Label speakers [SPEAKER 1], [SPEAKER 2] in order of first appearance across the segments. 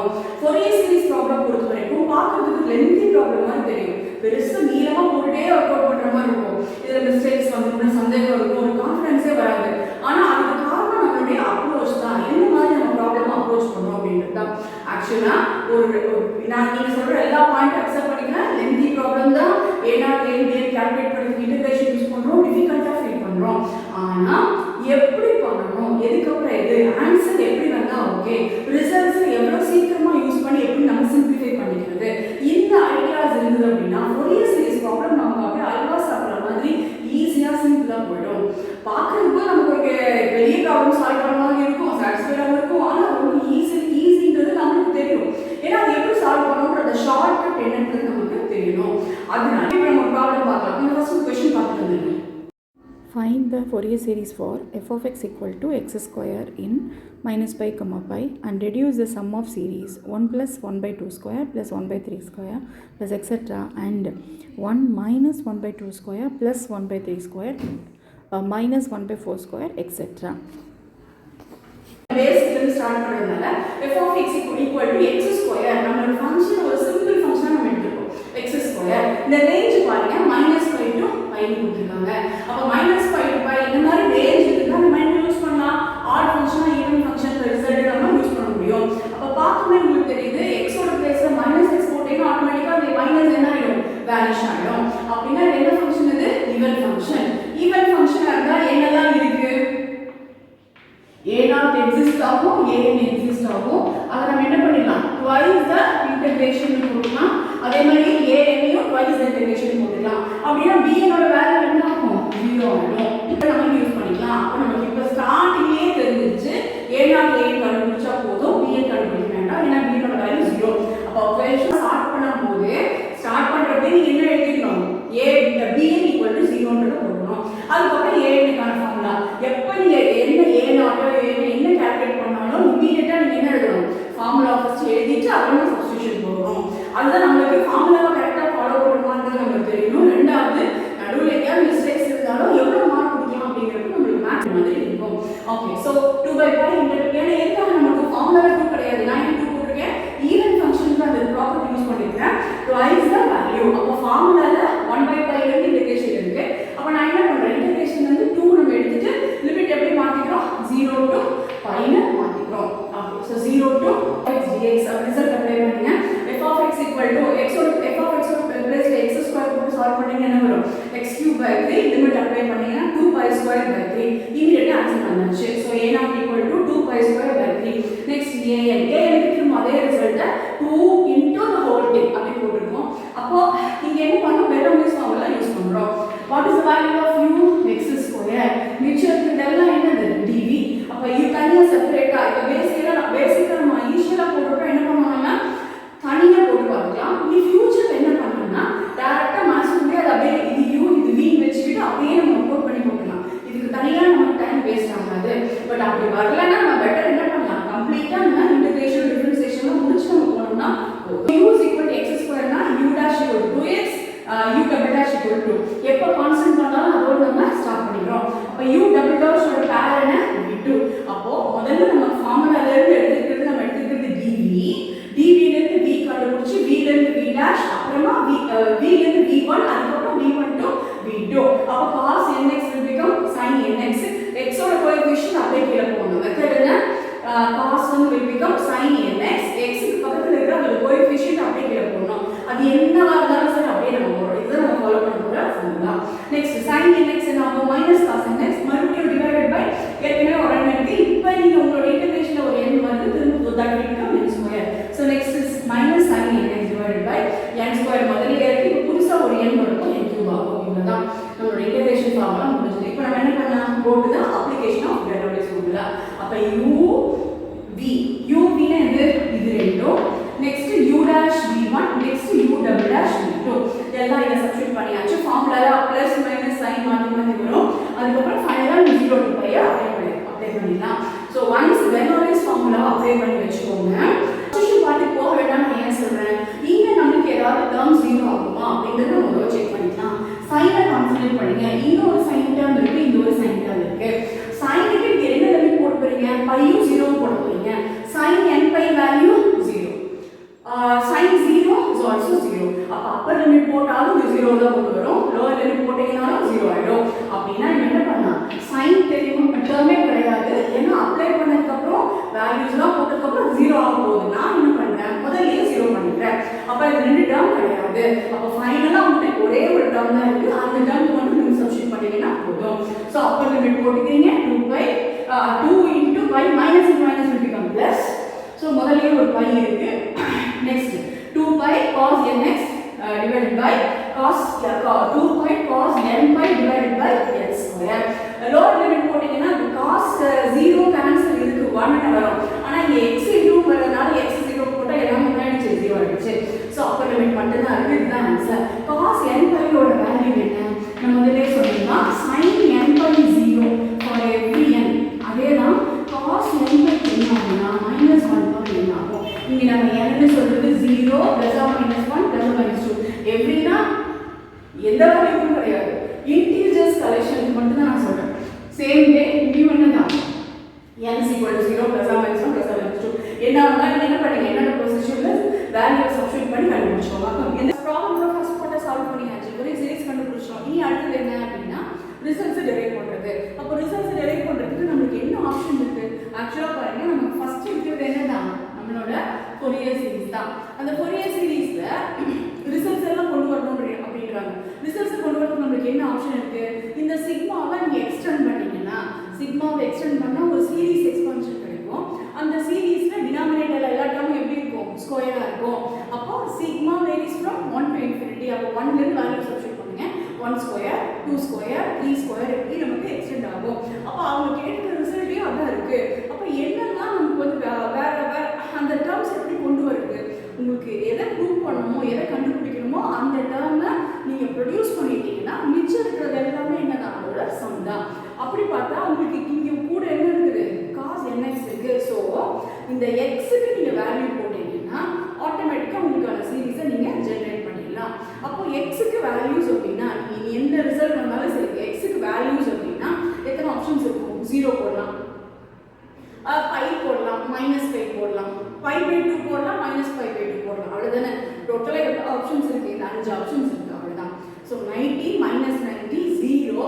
[SPEAKER 1] பண்ணுறோம். Fourier series problem பொறுத்த வரைக்கும் பார்க்கறதுக்கு லென்த்தி ப்ராப்ளம் மாதிரி தெரியும், பெருசு நீளமாக போட்டுட்டே ஒர்க் அவுட் பண்ணுற மாதிரி இருக்கும். இதில் மிஸ்டேக்ஸ் வந்து சந்தேகம் இருக்கும், ஒரு கான்ஃபிடன்ஸே வராது. ஆனால் அதுக்கு காரணம் நம்மளுடைய அப்ரோச் தான், எந்த மாதிரி நம்ம ப்ராப்ளம் அப்ரோச் பண்ணுறோம் அப்படின்றது தான். ஆக்சுவலாக நான் நீங்கள் சொல்கிற எல்லா பாயிண்ட்டும் அக்செப்ட் பண்ணிக்கிறேன். லென்த்தி ப்ராப்ளம் தான், ஏன்னா கால்குலேட் பண்ணி இன்டெகிரேஷன் யூஸ் பண்ணுறோம், டிஃபிகல்ட்டாக ஃபீல் பண்ணுறோம். ஆனால் எப்படி பண்ணணும், எதுக்கப்புறம் எது, ஆன்சர் எப்படி வந்தால் ஓகே, ரிசல்ட்ஸ் எவ்வளோ சீக்கிரமாக யூஸ் பண்ணி எப்படி நம்ம சிம்பிளிஃபை பண்ணிக்கிறது, இந்த ஐடியாஸ் இருந்தது அப்படின்னா ஃபோரியர் சீரிஸ் ப்ராப்ளம் நமக்கு அப்படியே அல்வா சாப்பிட்ற மாதிரி ஈஸியாக சிம்பிளாக போயிடும். பார்க்குறதுக்கு நமக்கு ஒரு பெரிய ப்ராப்ளம் சால்வ் பண்ண மாதிரி இருக்கும், சாட்டிஸ்ஃபைடாகவும் இருக்கும். ஆனால் ரொம்ப ஈஸின்றது நமக்கு தெரியும், ஏன்னா அது எப்படி சால்வ் பண்ணணுன்ற அந்த ஷார்ட் கட் என்னன்றது நமக்கு தெரியணும். அதனால இப்போ நம்ம ப்ராப்ளம் பார்க்கலாம். இந்த ஃபர்ஸ்ட் கொஸ்டின் பார்த்துட்டு வந்துடுங்க.
[SPEAKER 2] Find the Fourier series for f of x equal to x square in minus pi comma pi and reduce the sum of series 1 plus 1 by 2 square plus 1 by 3 square plus etc. and 1 minus 1 by 2 square plus 1 by 3 square minus 1 by 4 square etc.
[SPEAKER 1] பேசிக்ல start பண்றதுனால f of x equal to x square நம்மளோட function ஒரு simple ஃபங்க்ஷனா நம்ம எடுத்துக்கோம். x square இந்த range பாருங்க -5 to pi கொடுத்திருக்காங்க. அப்ப -5 to pi இந்த மாதிரி ரேஞ்ச் இருந்தா நம்ம என்ன யூஸ் பண்ணலாம், ஆட் ஃபங்க்ஷனா ஈவன் ஃபங்க்ஷன் ரிசல்ட் நம்ம யூஸ் பண்ண முடியும். அப்ப பார்க்கும்போது உங்களுக்கு தெரியுது x ஓட பிளேஸ்ல -x போட்டீங்கன்னா ஆட்டோமேட்டிக்கா அந்த மைனஸ் என்ன ஆயிடும், வேனிஷ் ஆயிடும். அப்படினா என்ன ஃபங்க்ஷன் இது, ஈவன் ஃபங்க்ஷன். ஈவன் ஃபங்க்ஷனா இருந்தா என்னலாம் இருக்கு, a0 exist ஆகும், an exist ஆகும். அத நம்ம என்ன பண்ணிடலாம், twice the integration போட்டுக்கலாம். அதே மாதிரி an யும் twice the integration போட்டுக்கலாம். அப்படினா bn ஓட வேல்யூ என்ன ஆகும், 0 ஆகும். இப்போ நம்ம யூஸ் பண்ணிக்கலாம். அப்ப நமக்கு இப்ப ஸ்டார்டிங்லயே தெரிஞ்சிருச்சு a0 an கண்டுபிடிச்சா போதும், bn கண்டுபிடிக்க வேண்டாம், ஏன்னா bn ஓட வேல்யூ 0. அப்ப ஆபரேஷன் ஸ்டார்ட் பண்ணும்போது ஸ்டார்ட் பண்றப்ப நீங்க என்ன எழுதிக்கணும், bn equal to 0 ன்றத போடணும். அதுக்கப்புறம் an க்கான ஃபார்முலா எப்ப நீங்க என்ன கால்குலேட் பண்ணாலும் இமிடியேட்டா நீங்க என்ன எழுதணும், ஃபார்முலா ஃபர்ஸ்ட் எழுதிட்டு அப்புறமா சப்ஸ்டிட்யூஷன் போடணும். அதுதான் நமக்கு ஃபார்முலாவை கரெக்டா ஃபாலோ பண்ணணும்ன்றது நமக்கு தெரியணும். ரெண்டாவது நடுவுல ஏதாவது மிஸ்டேக்ஸ் இருந்தாலும் எவ்வளவு மார்க் கொடுக்கலாம் அப்படிங்கிறது நமக்கு மேட்ச் மாதிரி இருக்கும். ஓகே, சோ 2 by pi ஏன்னா எதுக்காக நமக்கு ஃபார்முலா 2 கிடையாது, நான் 2 போட்டுருக்கேன். ஈவன் ஃபங்க்ஷனுக்கு அந்த ப்ராப்பர்ட்டி யூஸ் பண்ணிருக்கேன், twice the value. அப்ப ஃபார்முலால 1 by pi ல இருந்து இன்டகிரேஷன் இருக்கு. அப்ப நான் என்ன பண்றேன், இன்டகிரேஷன் வந்து 2 நம்ம எடுத்துட்டு லிமிட் எப்படி மாத்திக்கிறோம், 0 to pi ல மாத்திக்கிறோம். Okay, so 0 to x dx result apply பண்ணுங்க. f of x equal to x ஓட f of x ஓட பிளேஸ்ல x ஸ்கொயர் போட்டு சால்வ் பண்ணீங்க என்ன வரும், x cube by 3 limit apply பண்ணீங்கன்னா 2 pi square by 3 இமிடியேட்டா ஆன்சர் பண்ணாச்சு. So a0 equal to 2 pi square by 3. Next an க்கு திரும்ப அதே ரிசல்ட்ட 2 into the whole thing அப்படி போட்டுருக்கோம். அப்போ இங்க என்ன பண்ணோம், பெரோமிஸ் ஃபார்முலா யூஸ் பண்றோம். what is the value of u, x square. மிச்சம் இதெல்லாம் என்னது, dv. அப்ப u தனியா செப்பரேட்டா, இப்ப பேசிக்கா நம்ம இனிஷியலா போடுறப்ப என்ன பண்ணுவாங்கன்னா தனியா போட்டு பார்க்கலாம். நீ ஃபியூச்சர்ல என்ன பண்ணணும்னா டைரக்டா மாஸ் முடியாது, அப்படியே இது u இது v வெச்சிட்டு அப்படியே நம்ம கோட் பண்ணி போடலாம். இதுக்கு தனியா நம்ம டைம் வேஸ்ட் ஆகாது. பட் அப்படி வரலன்னா நம்ம பெட்டர் என்ன பண்ணலாம், கம்ப்ளீட்டா நம்ம இன்டகிரேஷன் டிஃபரன்ஷியேஷன் முடிச்சு நம்ம போனோம்னா u is equal to x square னா u dash equal to 2x u double dash equal to எப்ப கான்ஸ்டன்ட் பண்ணாலும் அதோட நம்ம ஸ்டார்ட் பண்ணிக்கிறோம். அப்ப u double dash ஓட பேர் என்ன, v2. அப்போ முதல்ல நம்ம ஃபார்முலால இருந்து எடுத்துக்கிறது dv ல இருந்து v கண்டுபிடிச்சு v ல இருந்து v dash அப்புறமா v ல இருந்து v1 அதுக்கப்புறம் v1 to v2. அப்ப cos nx will become sin nx. x ஓட கோஎஃபிஷியன்ட் அப்படியே கீழ போணும். மெத்தட் என்ன, cos 1 will become sin nx. x க்கு பக்கத்துல இருக்கிற அந்த கோஎஃபிஷியன்ட் அப்படியே கீழ போணும். அது என்னவா இருந்தாலும் சரி அப்படியே நம்ம போறோம். இதுதான் நம்ம ஃபாலோ பண்ண போற ஃபார்முலா. நெக்ஸ்ட் sin nx என்ன ஆகும், cos nx மறுபடியும் டிவைடட் பை ஏற்கனவே ஒரு n இருக்கு. இப்போ நீங்க உங்களோட இன்டகிரேஷன்ல ஒரு n வந்து திரும்ப that will become n square. So next is minus sin nx divided by n square. முதல்ல இருக்கு, இப்போ புதுசா ஒரு n வரும், n cube ஆகும். இதுதான் நம்மளோட இன்டகிரேஷன் ஃபார்முலா முடிஞ்சது. இப்போ நம்ம என்ன பண்ணலாம், go to the application of Bernoulli's formula. அப்ப u னா இது ரெண்டும், next u dash v1, next u double dash v2. இதெல்லாம் இங்க சப்ஸ்டிட்யூட் பண்ணியாச்சு. ஃபார்முலால பிளஸ் மைனஸ் சைன் மாத்தி மாத்தி வரும். அதுக்கு அப்புறம் ஃபைனலா 0 to pi அப்ளை பண்ணிடலாம். So once Bernoulli's formula apply பண்ணி வெச்சுக்கோங்க. சப்ஸ்டிட்யூட் பார்த்து போக வேண்டாம், நான் ஏன் சொல்றேன், இங்க நமக்கு ஏதாவது டேர்ம் 0 ஆகுமா அப்படிங்கறத நம்ம செக் பண்ணிக்கலாம். சைனை கான்சிடர் பண்ணுங்க. இங்க ஒரு சைன் டேர்ம் இருக்கு, இங்க ஒரு சைன் டேர்ம் இருக்கு. சைனுக்கு என்ன லிமிட் போட்டு போறீங்க, pi sin 0 is also 0. அப்ப அப்பர் லிமிட் போட்டாலும் இது 0 தான் கொண்டு வரும், லோவர் லிமிட் போட்டீங்கனாலும் 0 ஆயிடும். அப்படின்னா நீங்க என்ன பண்ணலாம், sin தெரியும் டேர்மே கிடையாது, ஏன்னா அப்ளை பண்ணதுக்கு அப்புறம் வேல்யூஸ்லாம் போட்டதுக்கு அப்புறம் 0 ஆக போகுது. நான் என்ன பண்றேன், முதல்லயே 0 பண்ணிட்டேன். அப்ப இது ரெண்டு டேர்ம் கிடையாது. அப்ப ஃபைனலா உங்களுக்கு ஒரே ஒரு டேர்ம் தான் இருக்கு, அந்த டேர்ம் வந்து நீங்க சப்ஸ்டிட்யூட் பண்ணீங்கன்னா போதும். சோ அப்பர் லிமிட் போட்டுக்கிறீங்க 2 into pi minus into minus will become plus. So முதல்லயே ஒரு pi இருக்கு. Next 2 pi cos nx divided by cos 2 pi cos n pi divided by n square. lower limit போட்டீங்கன்னா cos 0 cancel இருக்கு 1 வரும். ஆனா இங்க x into வரனால x 0 போட்டா எல்லாமே ஆயிடுச்சு 0 ஆயிடுச்சு. சோ அப்பர் லிமிட் மட்டும் தான் இருக்கு, இதுதான் ஆன்சர். cos n pi ஓட வேல்யூ என்ன, நம்ம முதல்லயே சொன்னோம்னா sin n pi 0 for every n. அதேதான் cos n pi என்ன ஆகும்னா -1 pi n ஆகும். இங்க நம்ம n ன்னு சொல்றது 0 plus or minus 1 plus or minus 2. எவ்ரினா எந்த வேல்யூவும் கிடையாது, இன்டிஜர்ஸ் கலெக்ஷன் மட்டும் தான் நான் சொல்றேன். சேம் வே இங்கேயும் என்னதான் n is equal to 0 plus or minus 1 plus or minus 2. என்ன ஆகும்னா நீங்க என்ன பண்ணுங்க, என்னோட பொசிஷன்ல வேல்யூ சப்ஸ்டிட்யூட் பண்ணி கண்டுபிடிச்சோம். அப்ப இந்த ப்ராப்ளம்ல ஃபர்ஸ்ட் பார்ட்ட சால்வ் பண்ணியாச்சு, ஒரே சீரிஸ் கண்டுபிடிச்சோம். இனி அடுத்து என்ன அப்படின்னா ரிசல்ட்ஸ் டெரைவ் பண்றது. அப்ப ரிசல்ட்ஸ் டெரைவ் பண்றதுக்கு நமக்கு என்ன ஆப்ஷன் இருக்கு, ஆக்சுவலா பாருங்க நமக்கு ஃபர்ஸ்ட் இருக்கிறது என்னதான் நம்மளோட ஃபோரியர் சீரிஸ் தான். அந்த ஃபோரியர் சீரிஸ்ல ரிசல்ட்ஸ் எல்லாம் கொண்டு வரணும் அப்படின்றாங்க. ரிசல்ட்ஸ் கொண்டு வரதுக்கு நமக்கு என்ன ஆப்ஷன் இருக்கு, இந்த சிக்மாவை நீங்க எக்ஸ்டெண்ட் பண்ணீங்கன்னா, சிக்மாவை எக்ஸ்டெண்ட் பண்ணா ஒரு சீரிஸ் எக்ஸ்பான்ஷன் கிடைக்கும். அந்த சீரிஸ்ல டினாமினேட்டர்ல எல்லா டேர்மும் எப்படி இருக்கும், ஸ்கொயரா இருக்கும். அப்போ sigma varies from 1 to infinity. அப்போ 1 ல இருந்து வேல்யூ சப்ஸ்டிட்யூட் பண்ணுங்க, 1 ஸ்கொயர் 2 ஸ்கொயர் 3 ஸ்கொயர் இப்படி நமக்கு எக்ஸ்டெண்ட் ஆகும். அப்போ அவங்க கேட்ட ரிசல்ட்டே அதான் இருக்கு. அப்போ என்னெல்லாம் நமக்கு வந்து வேற வேற அந்த டேர்ம்ஸ் எப்படி கொண்டு வருது, உங்களுக்கு எதை ப்ரூவ் பண்ணணுமோ எதை கண்டுபிடிக்கணுமோ அந்த டேர்மை நீங்க ப்ரொடியூஸ் பண்ணிட்டீங்கன்னா மிச்சம் இருக்கிறது எல்லாமே என்னதான் அதோட சம் தான். அப்படி பார்த்தா உங்களுக்கு இங்க கூட என்ன இருக்குது, cos nx இருக்கு. ஸோ இந்த xக்கு நீங்க வேல்யூ போட்டீங்கன்னா ஆட்டோமேட்டிக்கா உங்களுக்கான சீரிஸை நீங்க ஜெனரேட் பண்ணிடலாம். அப்போ xக்கு வேல்யூஸ் அப்படின்னா நீங்க எந்த ரிசல்ட் வந்தாலும் சரி, xக்கு வேல்யூஸ் அப்படின்னா எத்தனை ஆப்ஷன்ஸ் இருக்கும், 0 போடலாம், pi போடலாம், -5 போடலாம், pi/2 போடலாம், -pi/2 போடலாம். அவ்வளவுதானே, டோட்டலா எவ்வளவு ஆப்ஷன்ஸ் இருக்கு, இந்த 5 ஆப்ஷன்ஸ் இருக்கு, அவ்வளவுதான். சோ 90 -90 0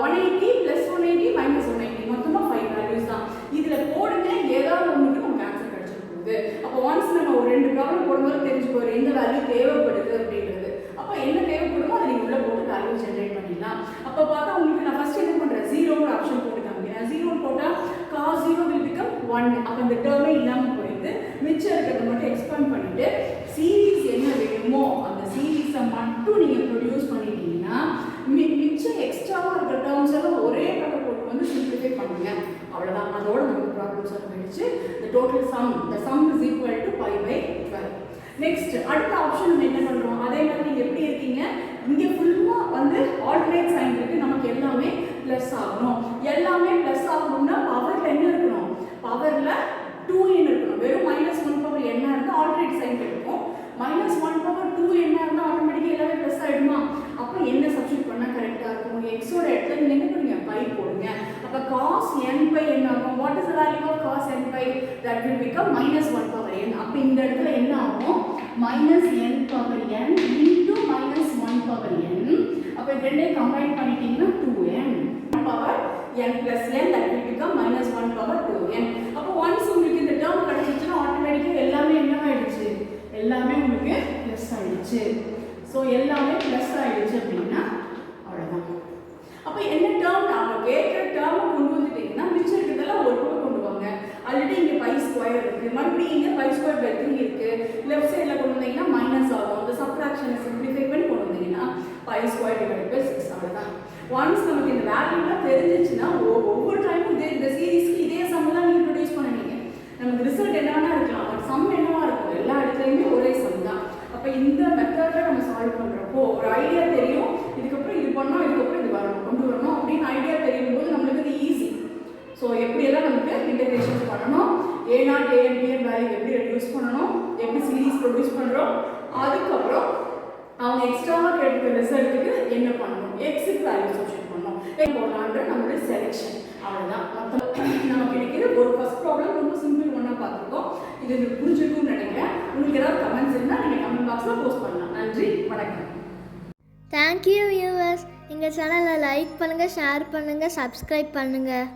[SPEAKER 1] 180 +180 -180 மொத்தமா 5 வேல்யூஸ் தான். இதுல போடுங்க, ஏதாவது ஒண்ணுக்கு நமக்கு ஆன்சர் கிடைச்சிட்டு போகுது. அப்போ ஒன்ஸ் நம்ம ஒரு 2 ப்ராப்ளம் போடும்போது தெரிஞ்சு போறோம் எந்த வேல்யூ தேவைப்படுது அப்படின்றது. அப்போ என்ன தேவைப்படுமோ அதை நீங்க உள்ள போட்டு வேல்யூ ஜெனரேட் பண்ணிடலாம். அப்போ பார்த்தா உங்களுக்கு நான் ஃபர்ஸ்ட் என்ன பண்றேன், 0 ஆப்ஷன் போட்டுக்காங்க. 0 போட்டா cos 0 will become 1. அப்ப இந்த டேர்மே இல்லாம போயிடுது. மிச்சம் இருக்கிறத மட்டும் எக்ஸ்பேண்ட் பண்ணிட்டு சீரிஸ் என்ன வேணுமோ அந்த சீரிஸை மட்டும் நீங்க ப்ரொடியூஸ் பண்ணிட்டீங்கன்னா மிச்சம் எக்ஸ்ட்ராவா இருக்கிற டேர்ம்ஸ் எல்லாம் ஒரே பக்கம் போட்டு வந்து சிம்பிளிஃபை பண்ணுங்க, அவ்வளவுதான். அதோட நமக்கு ப்ராப்ளம் சால்வ் ஆயிடுச்சு. the total sum is equal to pi/12. Next அடுத்த ஆப்ஷன் நம்ம என்ன பண்றோம், அதே மாதிரி நீங்க எப்படி இருக்கீங்க, இங்க ஃபுல்லா வந்து ஆல்டர்னேட் சைன் இருக்கு, நமக்கு எல்லாமே பிளஸ் ஆகணும். எல்லாமே பிளஸ் ஆகணும்னா பவர்ல என்ன இருக்கணும், பவர்ல 2n இருக்கணும். வெறும் -1 பவர் என்ன இருந்தா ஆல்டர்னேட் சைன் இருக்கும், -1 பவர் 2 என்ன இருந்தா ஆட்டோமேட்டிக்கா எல்லாமே பிளஸ் ஆயிடுமா. அப்ப என்ன சப்ஸ்டிட்யூட் பண்ணா கரெக்ட்டா இருக்கும், x ஓட இடத்துல நீங்க என்ன பண்ணுங்க, pi போடுங்க. அப்ப cos n pi என்ன ஆகும், what is the value of cos n pi, that will become -1 power n. அப்ப இந்த இடத்துல என்ன ஆகும், -n power n into -1 power n. அப்ப ரெண்டையும் கம்பைன் பண்ணிட்டீங்கன்னா 2n power n plus n, that will become -1 power 2n. அப்ப once உங்களுக்கு இந்த டேர்ம் கிடைச்சிச்சுனா ஆட்டோமேட்டிக்கா எல்லாமே என்ன ஆயிடுச்சு, எல்லாமே உங்களுக்கு பிளஸ் ஆயிடுச்சு. சோ எல்லாமே பிளஸ் ஆயிடுச்சு அப்படின்னா அவ்வளவுதான். அப்ப என்ன டேர்ம் நாம கேக்குற டேர்ம் கொண்டு வந்துட்டீங்கன்னா மிச்சம் இருக்கிறதெல்லாம் ஒரு பக்கம் கொண்டு வாங்க. ஆல்ரெடி இங்க pi ஸ்கொயர் இருக்கு, மறுபடியும் இங்க pi ஸ்கொயர் பை 3 இருக்கு. லெஃப்ட் சைடுல கொண்டு வந்தீங்கன்னா மைனஸ் ஆகும். அந்த சப்ட்ராக்ஷனை சிம்பிளிஃபை பண்ணி கொண்டு வந்தீங்கன்னா pi ஸ்கொயர் டிவைடட் பை 6 அவ்வளவுதான். ஒன்ஸ் நமக்கு இந்த வேல்யூலாம் தெரிஞ்சிச்சுன்னா ஒவ்வொரு டைமும் இந்த சீரிஸ்க்கு இதே சம் தான் நீங்க ப்ரொடியூஸ் பண்ணுவீங்க. நமக்கு ரிசல்ட் என்னவா இருக்கலாம், பட் சம் என்னவா இருக்கும், எல்லா இடத்துலயுமே ஒரே சம் தான். அப்ப இந்த மெத்தட்ல நம்ம சால்வ் பண்றப்போ ஒரு ஐடியா தெரியும், இதுக்கப்புறம் இது பண்ணோம், இதுக்கப்புறம் இது வரணும் கொண்டு வரணும் அப்படின்னு ஐடியா தெரியும் போது நம்மளுக்கு இது ஈஸி. ஸோ எப்படியெல்லாம் நமக்கு இன்டெகிரேஷன் பண்ணணும், a0 an bn வேல்யூ எப்படி ரெடியூஸ் பண்ணணும், எப்படி சீரிஸ் ப்ரொடியூஸ் பண்றோம், அதுக்கப்புறம் அவங்க எக்ஸ்ட்ராவா கேட்கிற ரிசல்ட்டுக்கு என்ன பண்ணணும், எக்ஸுக்கு வேல்யூ சப்ஸ்டிட்யூட் பண்ணணும், போடலான்ற நம்மளுடைய செலெக்ஷன். அவ்வளவுதான். நமக்கு கிடைக்கிற ஒரு ஃபர்ஸ்ட் ப்ராப்ளம் ரொம்ப சிம்பிள் ஒன்னா பார்த்துருக்கோம். இது உங்களுக்கு புரிஞ்சிருக்கும்னு நினைக்கிறேன். உங்களுக்கு ஏதாவது கமெண்ட்ஸ் இருந்தால் நீங்கள் கமெண்ட் பாக்ஸில் போஸ்ட் பண்ணலாம். நன்றி, வணக்கம்.
[SPEAKER 3] Thank you viewers. எங்கள் சேனலை லைக் பண்ணுங்கள், ஷேர் பண்ணுங்கள், சப்ஸ்கிரைப் பண்ணுங்கள்.